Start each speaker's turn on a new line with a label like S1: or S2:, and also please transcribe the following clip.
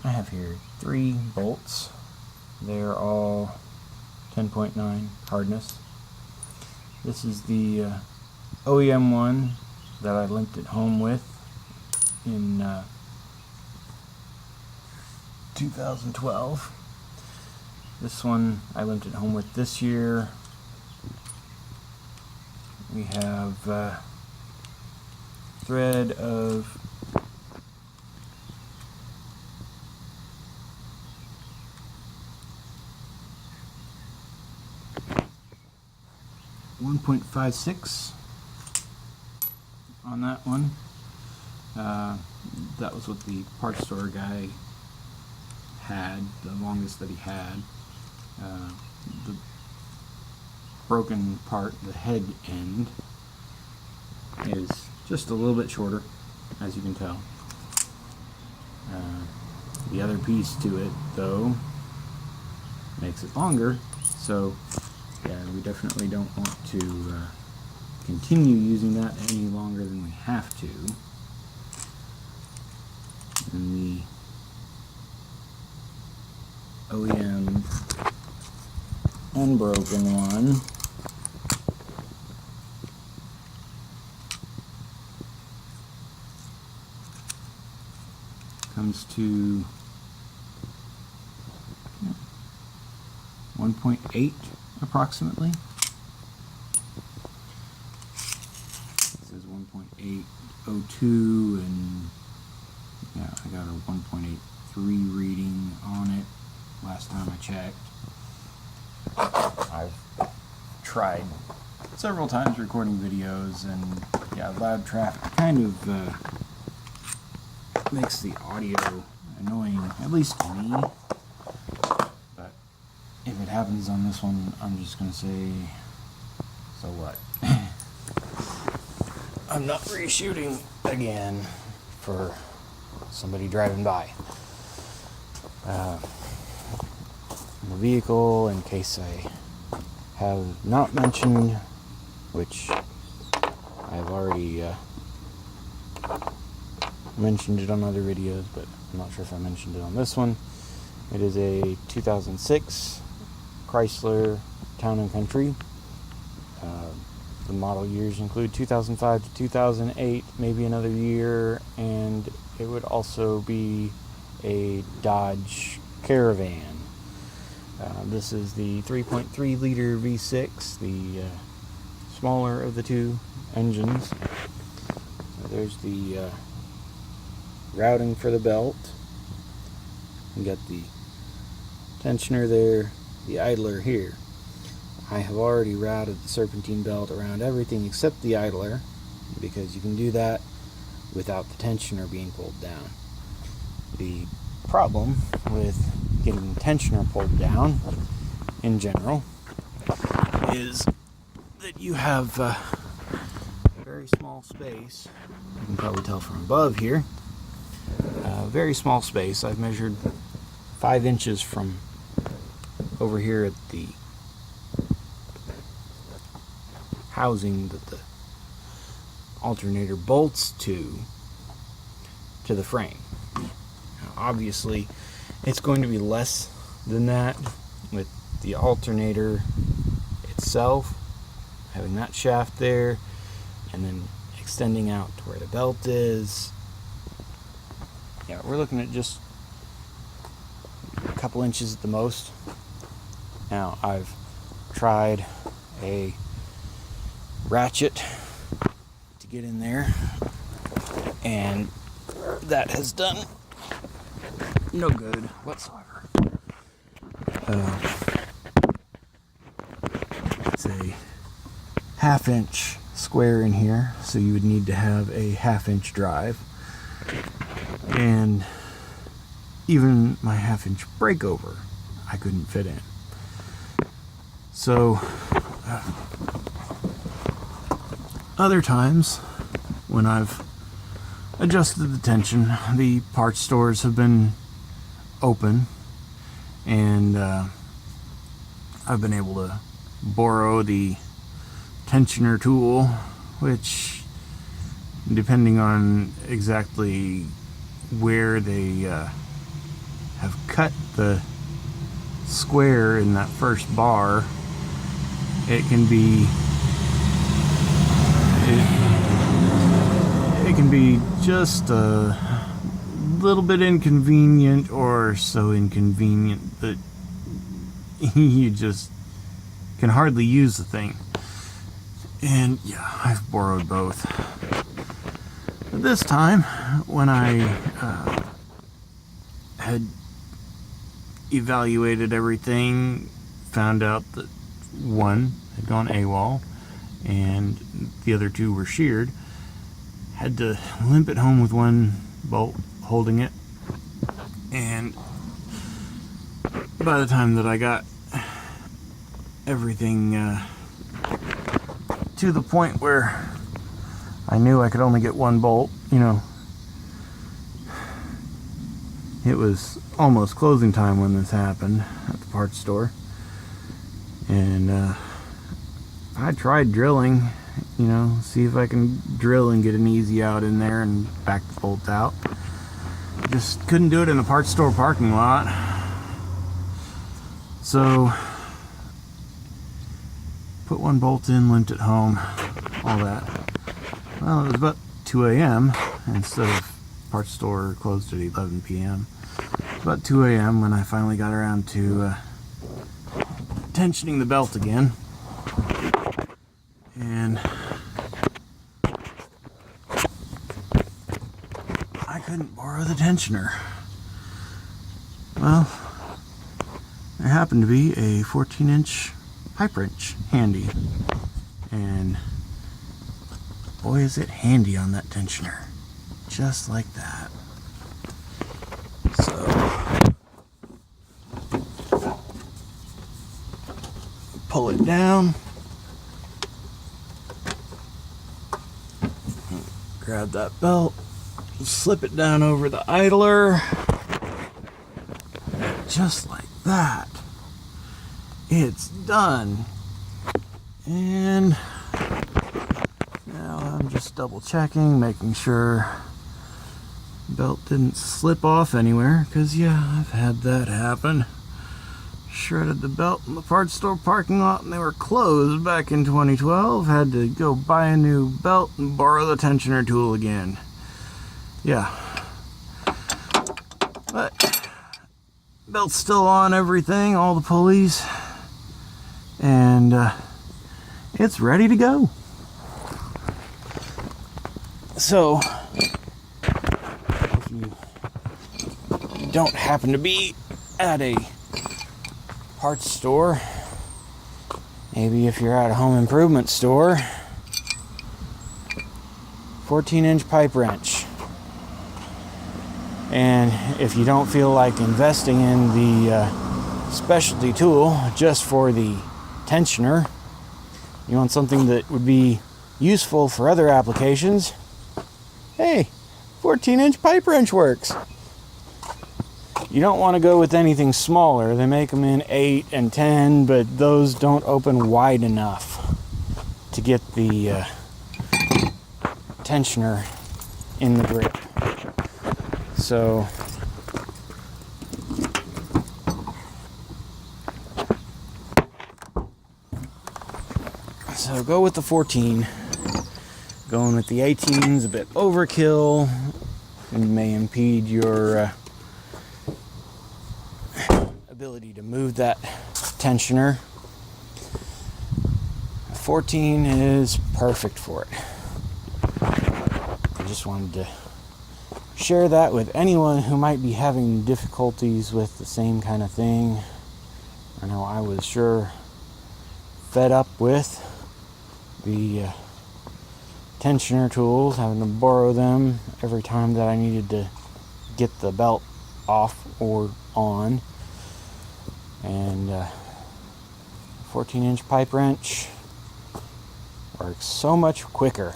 S1: I have here 3 bolts. They're all 10.9 hardness. This is the OEM one that I limped it home with in 2012. This one I limped it home with this year. We have thread of 1.56 on that one. That was what the parts store guy had, the longest that he had. The broken part, the head end, is just a little bit shorter, as you can tell. The other piece to it, though, makes it longer, so yeah, we definitely don't want to continue using that any longer than we have to. And the OEM unbroken one comes to 1.8 approximately. It says 1.802, and yeah, I got a 1.83 reading on it last time I checked. I've tried several times recording videos, and yeah, loud traffic kind of makes the audio annoying, at least to me. But if it happens on this one, I'm just gonna say, so what? I'm not reshooting again for somebody driving by the vehicle, in case I have not mentioned, which I've already mentioned it on other videos, but I'm not sure if I mentioned it on this one. It is a 2006 Chrysler Town Country. The model years include 2005 to 2008, maybe another year, and it would also be a Dodge Caravan. This is the 3.3 liter V6, the smaller of the two engines. So there's the routing for the belt. You got the tensioner there, the idler here. I have already routed the serpentine belt around everything except the idler, because you can do that without the tensioner being pulled down. The problem with getting the tensioner pulled down in general is that you have a very small space. You can probably tell from above here. Very small space. I've measured 5 inches from over here at the housing that the alternator bolts to the frame. Now, obviously, it's going to be less than that with the alternator itself, having that shaft there, and then extending out to where the belt is. Yeah, we're looking at just a couple inches at the most. Now, I've tried a ratchet to get in there, and that has done no good whatsoever. It's a 1/2 inch square in here, so you would need to have a 1/2 inch drive, and even my 1/2 inch breakover I couldn't fit in. So other times when I've adjusted the tension, the parts stores have been open, and I've been able to borrow the tensioner tool, which, depending on exactly where they have cut the square in that first bar, it can be it can be just a little bit inconvenient, or so inconvenient that you just can hardly use the thing. And yeah, I've borrowed both. But this time, when I had evaluated everything, found out that one had gone AWOL and the other two were sheared, had to limp it home with one bolt holding it. And by the time that I got everything to the point where I knew I could only get one bolt, you know, it was almost closing time when this happened at the parts store. And I tried drilling, you know, see if I can drill and get an easy out in there and back the bolt out. Just couldn't do it in the parts store parking lot. So put one bolt in, limped it home, all that. Well, it was about 2 a.m. instead of parts store closed at 11 p.m. It's about 2 a.m. when I finally got around to tensioning the belt again. And I couldn't borrow the tensioner. Well, there happened to be a 14-inch pipe wrench handy. And boy, is it handy on that tensioner. Just like that. So pull it down, grab that belt, slip it down over the idler, just like that. It's done. And now I'm just double checking, making sure the belt didn't slip off anywhere, because yeah, I've had that happen. Shredded the belt in the parts store parking lot and they were closed back in 2012. Had to go buy a new belt and borrow the tensioner tool again. Yeah. But belt's still on everything, all the pulleys. And it's ready to go. So if you don't happen to be at a parts store, maybe if you're at a home improvement store, 14-inch pipe wrench. And if you don't feel like investing in the specialty tool just for the tensioner, you want something that would be useful for other applications, hey, 14-inch pipe wrench works. You don't want to go with anything smaller. They make them in 8 and 10, but those don't open wide enough to get the tensioner in the grip. So go with the 14. Going with the 18's a bit overkill and may impede your ability to move that tensioner. 14 is perfect for it. I just wanted to share that with anyone who might be having difficulties with the same kind of thing. I know I was sure fed up with the tensioner tools, having to borrow them every time that I needed to get the belt off or on. And 14-inch pipe wrench works so much quicker.